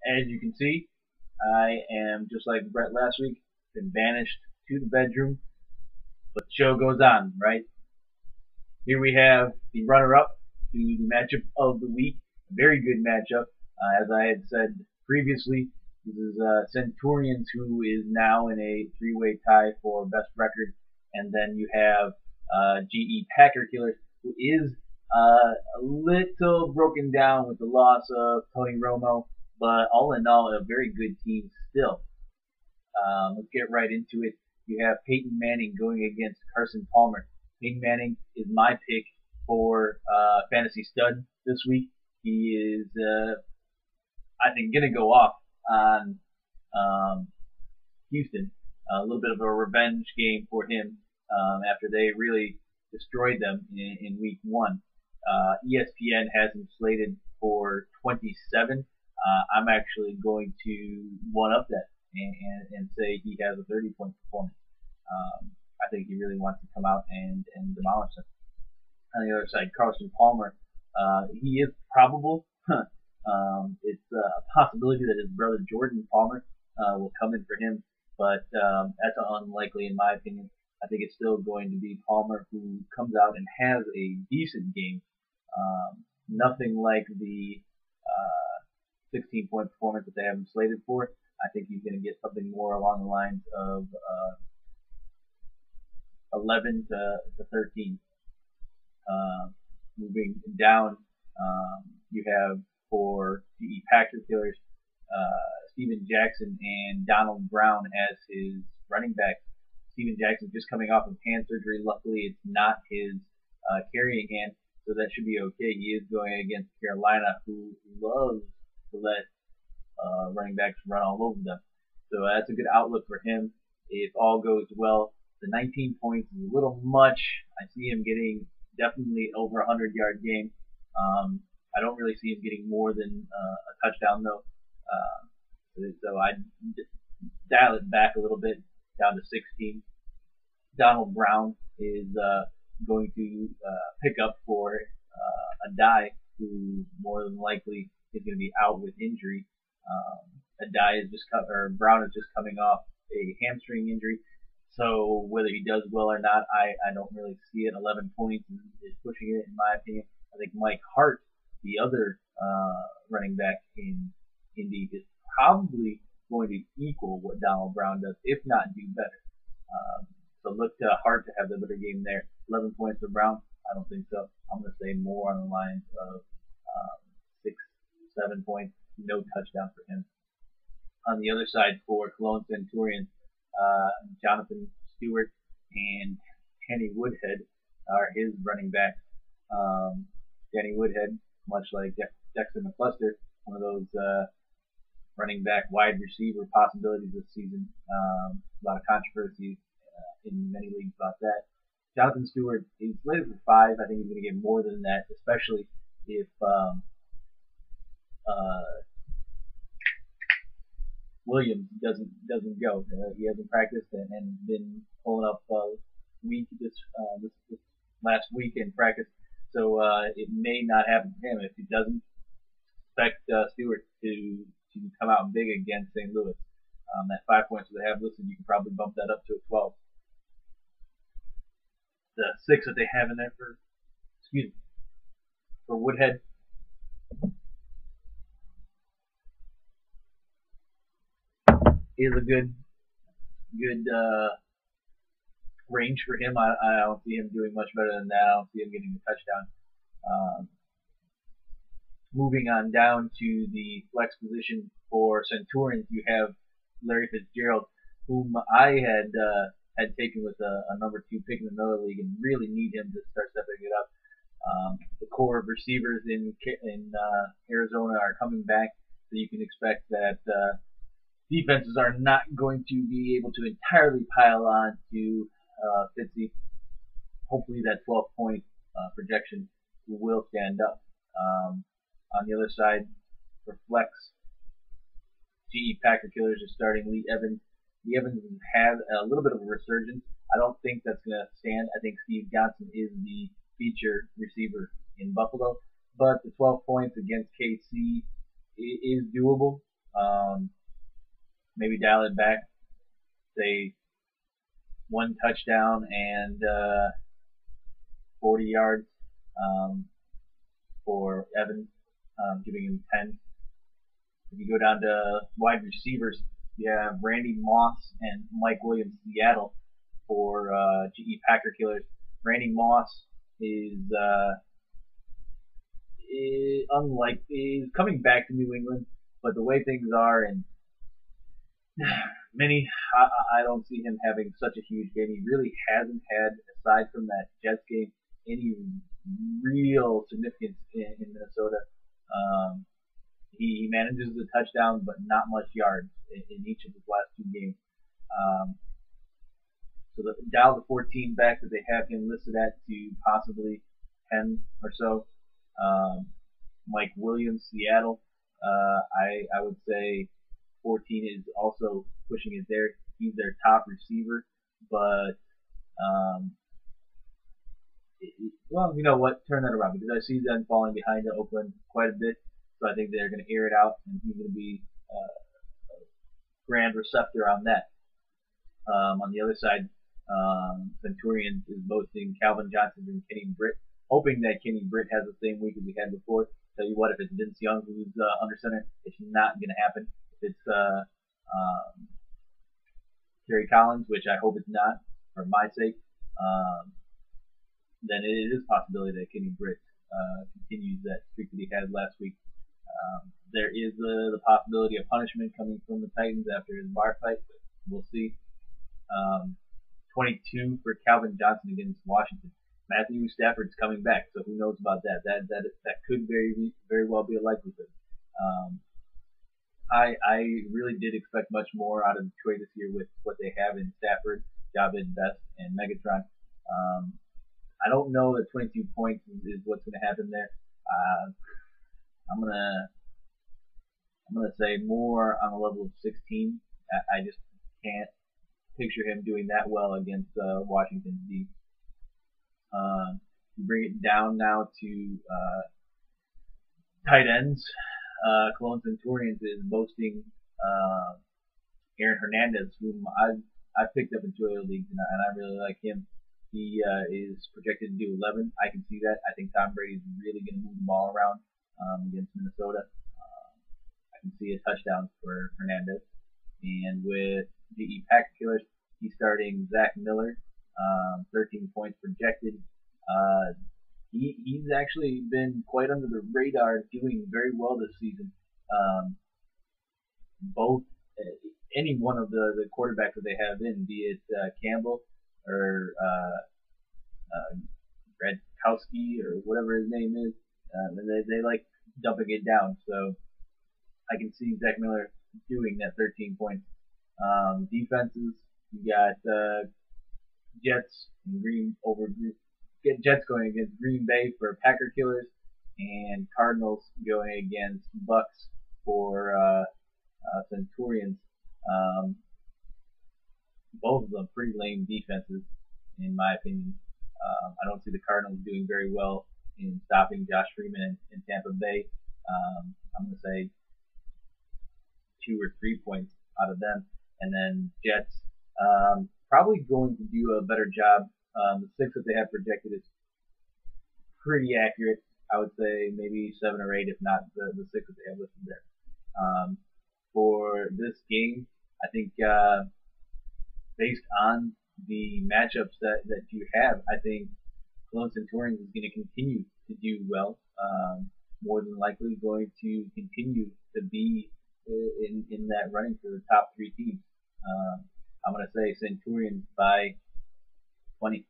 As you can see, I am just like Brett last week, been banished to the bedroom, but the show goes on, right? Here we have the runner-up to the matchup of the week. A very good matchup. As I had said previously, this is Centurians, who is now in a three-way tie for best record, and then you have GE PackerKillers, who is a little broken down with the loss of Tony Romo, but all in all, a very good team still. Let's get right into it. You have Peyton Manning going against Carson Palmer. Peyton Manning is my pick for fantasy stud this week. He is, I think, going to go off on Houston. A little bit of a revenge game for him after they really destroyed them in week one. ESPN has him slated for 27. I'm actually going to one up that and say he has a 30-point performance. I think he really wants to come out and demolish them. On the other side, Carson Palmer, he is probable. It's a possibility that his brother Jordan Palmer will come in for him, but that's unlikely in my opinion. I think it's still going to be Palmer who comes out and has a decent game. Nothing like the 16-point performance that they have him slated for. I think he's going to get something more along the lines of 11 to 13. Moving down, you have for GE PackerKillers, Steven Jackson and Donald Brown as his running back. Steven Jackson just coming off of hand surgery. Luckily, it's not his carrying hand, so that should be okay. He is going against Carolina, who loves to let running backs run all over them. So that's a good outlook for him. If all goes well, the 19 points is a little much. I see him getting definitely over a 100-yard game. I don't really see him getting more than a touchdown, though. So I'd dial it back a little bit, down to 16. Donald Brown is going to pick up for a die, who more than likely is going to be out with injury. Brown is just coming off a hamstring injury. So whether he does well or not, I don't really see it. 11 points is pushing it, in my opinion. I think Mike Hart, the other running back in Indy, is probably going to equal what Donald Brown does, if not do better. So look to Hart to have the better game there. 11 points for Brown? I don't think so. I'm going to say more on the lines of 6, 7 points. No touchdown for him. On the other side for Cologne Centurions, Jonathan Stewart and Kenny Woodhead are his running backs. Danny Woodhead, much like Dexter McCluster, one of those running back wide receiver possibilities this season. A lot of controversy in many leagues about that. Jonathan Stewart is slated for 5. I think he's going to get more than that, especially if Williams doesn't go. He hasn't practiced and been pulling up this last week in practice, so it may not happen for him. If he doesn't, expect Stewart to come out big against St. Louis. That 5 points that they have listed, you can probably bump that up to a 12. The 6 that they have in there for Woodhead. Is a good range for him. I don't see him doing much better than that. I don't see him getting a touchdown. Moving on down to the flex position for Centurions, you have Larry Fitzgerald, whom I had taken with a number 2 pick in another league, and really need him to start stepping it up. The core of receivers in Arizona are coming back, so you can expect that defenses are not going to be able to entirely pile on to Fitzy. Hopefully that 12-point projection will stand up. On the other side, for flex, GE PackerKillers is starting Lee Evans. Lee Evans has a little bit of a resurgence. I don't think that's going to stand. I think Steve Johnson is the feature receiver in Buffalo, but the 12 points against KC is doable. maybe dial it back, say 1 touchdown and 40 yards for Evans, giving him 10. If you go down to wide receivers, you have Randy Moss and Mike Williams, Seattle, for GE PackerKillers. Randy Moss is coming back to New England, but the way things are, and I don't see him having such a huge game. He really hasn't had, aside from that Jets game, any real significance in Minnesota. He manages a touchdown, but not much yards in each of his last 2 games. So the dial the 14 back that they have him listed at to possibly 10 or so. Mike Williams, Seattle. I would say 14 is also pushing it there. He's their top receiver, but well, you know what? Turn that around, because I see them falling behind to Oakland quite a bit. So I think they're going to air it out, and he's going to be a grand receptor on that. On the other side, Centurions is boasting Calvin Johnson and Kenny Britt, hoping that Kenny Britt has the same week as he had before. Tell you what, if it's Vince Young who's under center, it's not going to happen. If it's Terry Collins, which I hope it's not, for my sake, then it is a possibility that Kenny Britt continues that streak that he had last week. There is the possibility of punishment coming from the Titans after his bar fight, but we'll see. 22 for Calvin Johnson against Washington. Matthew Stafford's coming back, so who knows about that? That could very well be a likelihood. I really did expect much more out of Detroit this year with what they have in Stafford, Javid Best, and Megatron. I don't know that 22 points is what's going to happen there. I'm gonna say more on the level of 16. I just can't picture him doing that well against Washington's D. Bring it down now to tight ends. Cologne Centurions is boasting Aaron Hernandez, whom I've picked up in 2 leagues, and I really like him. He is projected to do 11. I can see that. I think Tom Brady's really going to move the ball around against Minnesota. I can see a touchdown for Hernandez. And with GE PackerKillers, he's starting Zach Miller, 13 points projected. He's actually been quite under the radar, doing very well this season. Both any one of the quarterbacks that they have in, be it Campbell or Radkowski or whatever his name is, they like dumping it down. So I can see Zach Miller doing that 13 points. Defenses, you got Jets and Jets going against Green Bay for PackerKillers, and Cardinals going against Bucks for Centurions. Both of them pretty lame defenses, in my opinion. I don't see the Cardinals doing very well in stopping Josh Freeman in Tampa Bay. I'm going to say 2 or 3 points out of them. And then Jets, probably going to do a better job. The 6 that they have projected is pretty accurate. I would say maybe 7 or 8, if not the 6 that they have listed there. For this game, I think based on the matchups that you have, I think Cologne Centurions is going to continue to do well. More than likely going to continue to be in that running for the top 3 teams. I'm going to say Centurions by 20.